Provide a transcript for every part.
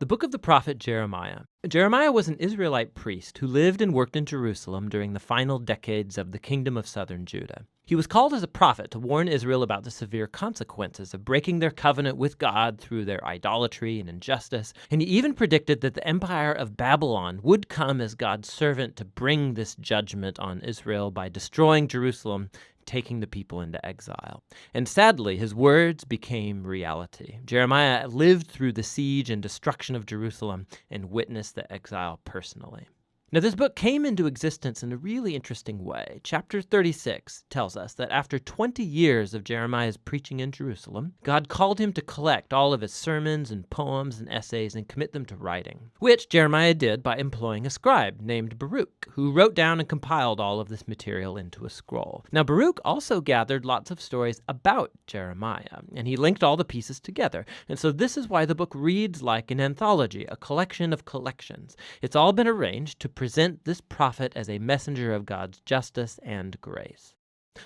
The book of the prophet Jeremiah. Jeremiah was an Israelite priest who lived and worked in Jerusalem during the final decades of the kingdom of southern Judah. He was called as a prophet to warn Israel about the severe consequences of breaking their covenant with God through their idolatry and injustice, and he even predicted that the empire of Babylon would come as God's servant to bring this judgment on Israel by destroying Jerusalem, taking the people into exile. And sadly, his words became reality. Jeremiah lived through the siege and destruction of Jerusalem and witnessed the exile personally. Now, this book came into existence in a really interesting way. Chapter 36 tells us that after 20 years of Jeremiah's preaching in Jerusalem, God called him to collect all of his sermons and poems and essays and commit them to writing, which Jeremiah did by employing a scribe named Baruch, who wrote down and compiled all of this material into a scroll. Now, Baruch also gathered lots of stories about Jeremiah, and he linked all the pieces together. And so this is why the book reads like an anthology, a collection of collections. It's all been arranged to present this prophet as a messenger of God's justice and grace.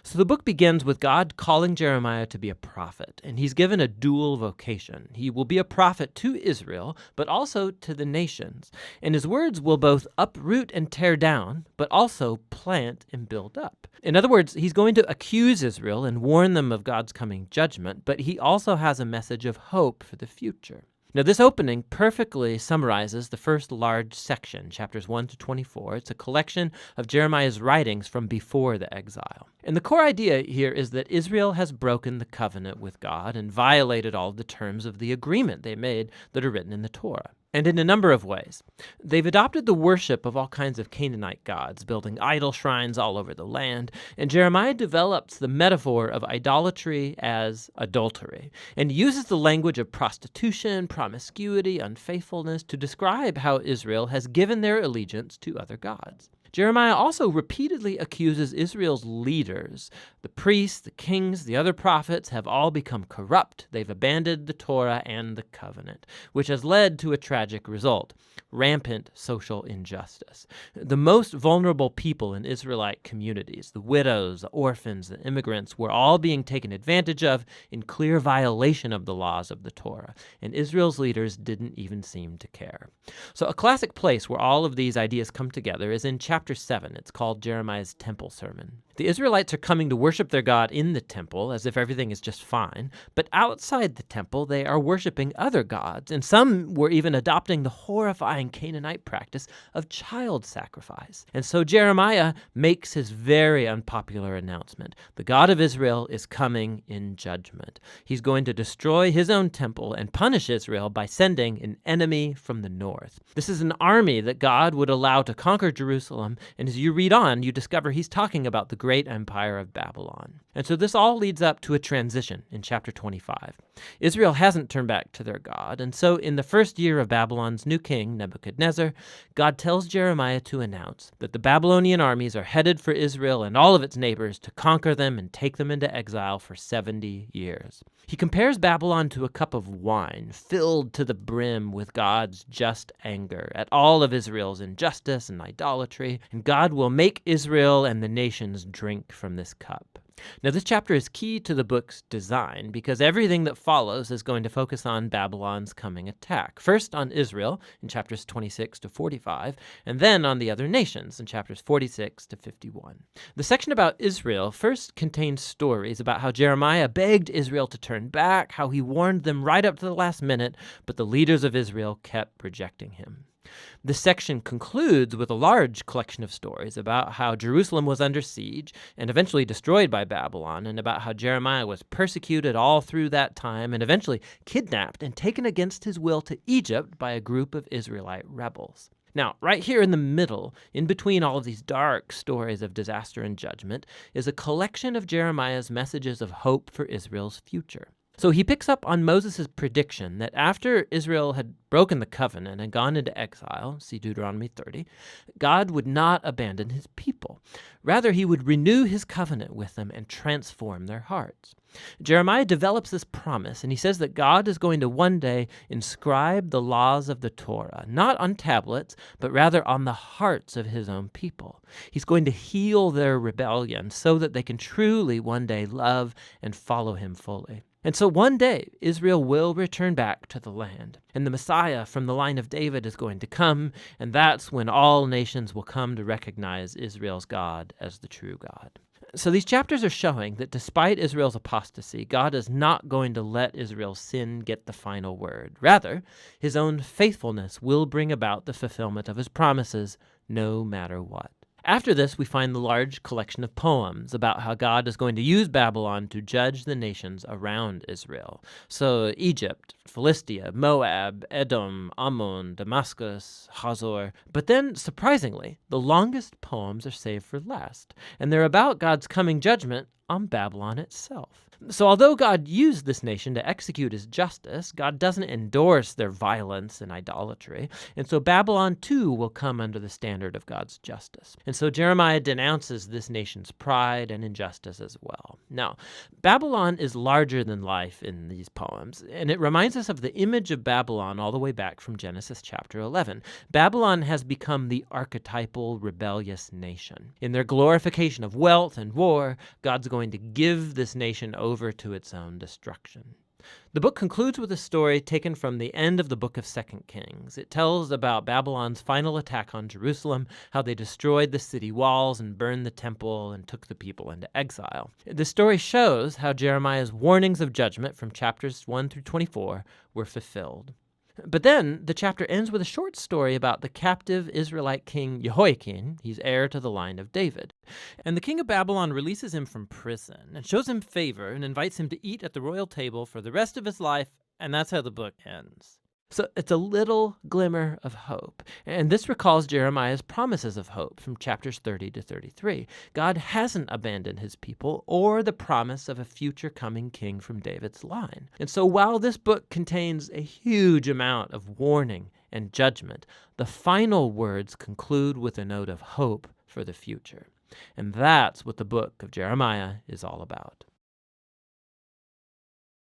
So the book begins with God calling Jeremiah to be a prophet, and he's given a dual vocation. He will be a prophet to Israel, but also to the nations, and his words will both uproot and tear down, but also plant and build up. In other words, he's going to accuse Israel and warn them of God's coming judgment, but he also has a message of hope for the future. Now, this opening perfectly summarizes the first large section, chapters 1 to 24. It's a collection of Jeremiah's writings from before the exile. And the core idea here is that Israel has broken the covenant with God and violated all the terms of the agreement they made that are written in the Torah. And in a number of ways. They've adopted the worship of all kinds of Canaanite gods, building idol shrines all over the land, and Jeremiah develops the metaphor of idolatry as adultery, and uses the language of prostitution, promiscuity, unfaithfulness to describe how Israel has given their allegiance to other gods. Jeremiah also repeatedly accuses Israel's leaders. The priests, the kings, the other prophets have all become corrupt. They've abandoned the Torah and the covenant, which has led to a tragic result: rampant social injustice. The most vulnerable people in Israelite communities, the widows, the orphans, the immigrants, were all being taken advantage of in clear violation of the laws of the Torah, and Israel's leaders didn't even seem to care. So a classic place where all of these ideas come together is in chapter 7. It's called Jeremiah's Temple Sermon. The Israelites are coming to worship their God in the temple as if everything is just fine, but outside the temple they are worshiping other gods, and some were even adopting the horrifying Canaanite practice of child sacrifice. And so Jeremiah makes his very unpopular announcement. The God of Israel is coming in judgment. He's going to destroy his own temple and punish Israel by sending an enemy from the north. This is an army that God would allow to conquer Jerusalem, and as you read on, you discover he's talking about the great empire of Babylon. And so this all leads up to a transition in chapter 25. Israel hasn't turned back to their God, and so in the first year of Babylon's new king, Nebuchadnezzar, God tells Jeremiah to announce that the Babylonian armies are headed for Israel and all of its neighbors to conquer them and take them into exile for 70 years. He compares Babylon to a cup of wine filled to the brim with God's just anger at all of Israel's injustice and idolatry, and God will make Israel and the nations drink from this cup. Now, this chapter is key to the book's design because everything that follows is going to focus on Babylon's coming attack. First on Israel in chapters 26 to 45, and then on the other nations in chapters 46 to 51. The section about Israel first contains stories about how Jeremiah begged Israel to turn back, how he warned them right up to the last minute, but the leaders of Israel kept rejecting him. This section concludes with a large collection of stories about how Jerusalem was under siege and eventually destroyed by Babylon, and about how Jeremiah was persecuted all through that time and eventually kidnapped and taken against his will to Egypt by a group of Israelite rebels. Now, right here in the middle, in between all of these dark stories of disaster and judgment, is a collection of Jeremiah's messages of hope for Israel's future. So he picks up on Moses' prediction that after Israel had broken the covenant and gone into exile, see Deuteronomy 30, God would not abandon his people. Rather, he would renew his covenant with them and transform their hearts. Jeremiah develops this promise, and he says that God is going to one day inscribe the laws of the Torah, not on tablets, but rather on the hearts of his own people. He's going to heal their rebellion so that they can truly one day love and follow him fully. And so one day, Israel will return back to the land, and the Messiah from the line of David is going to come, and that's when all nations will come to recognize Israel's God as the true God. So these chapters are showing that despite Israel's apostasy, God is not going to let Israel's sin get the final word. Rather, his own faithfulness will bring about the fulfillment of his promises, no matter what. After this, we find the large collection of poems about how God is going to use Babylon to judge the nations around Israel. So Egypt, Philistia, Moab, Edom, Ammon, Damascus, Hazor. But then, surprisingly, the longest poems are saved for last, and they're about God's coming judgment on Babylon itself. So although God used this nation to execute his justice, God doesn't endorse their violence and idolatry. And so Babylon too will come under the standard of God's justice. And so Jeremiah denounces this nation's pride and injustice as well. Now, Babylon is larger than life in these poems, and it reminds us of the image of Babylon all the way back from Genesis chapter 11. Babylon has become the archetypal rebellious nation. In their glorification of wealth and war, God's going to give this nation over to its own destruction. The book concludes with a story taken from the end of the book of 2 Kings. It tells about Babylon's final attack on Jerusalem, how they destroyed the city walls and burned the temple and took the people into exile. The story shows how Jeremiah's warnings of judgment from chapters 1 through 24 were fulfilled. But then the chapter ends with a short story about the captive Israelite king Jehoiakim. He's heir to the line of David. And the king of Babylon releases him from prison and shows him favor and invites him to eat at the royal table for the rest of his life, and that's how the book ends. So it's a little glimmer of hope. And this recalls Jeremiah's promises of hope from chapters 30 to 33. God hasn't abandoned his people or the promise of a future coming king from David's line. And so while this book contains a huge amount of warning and judgment, the final words conclude with a note of hope for the future. And that's what the book of Jeremiah is all about.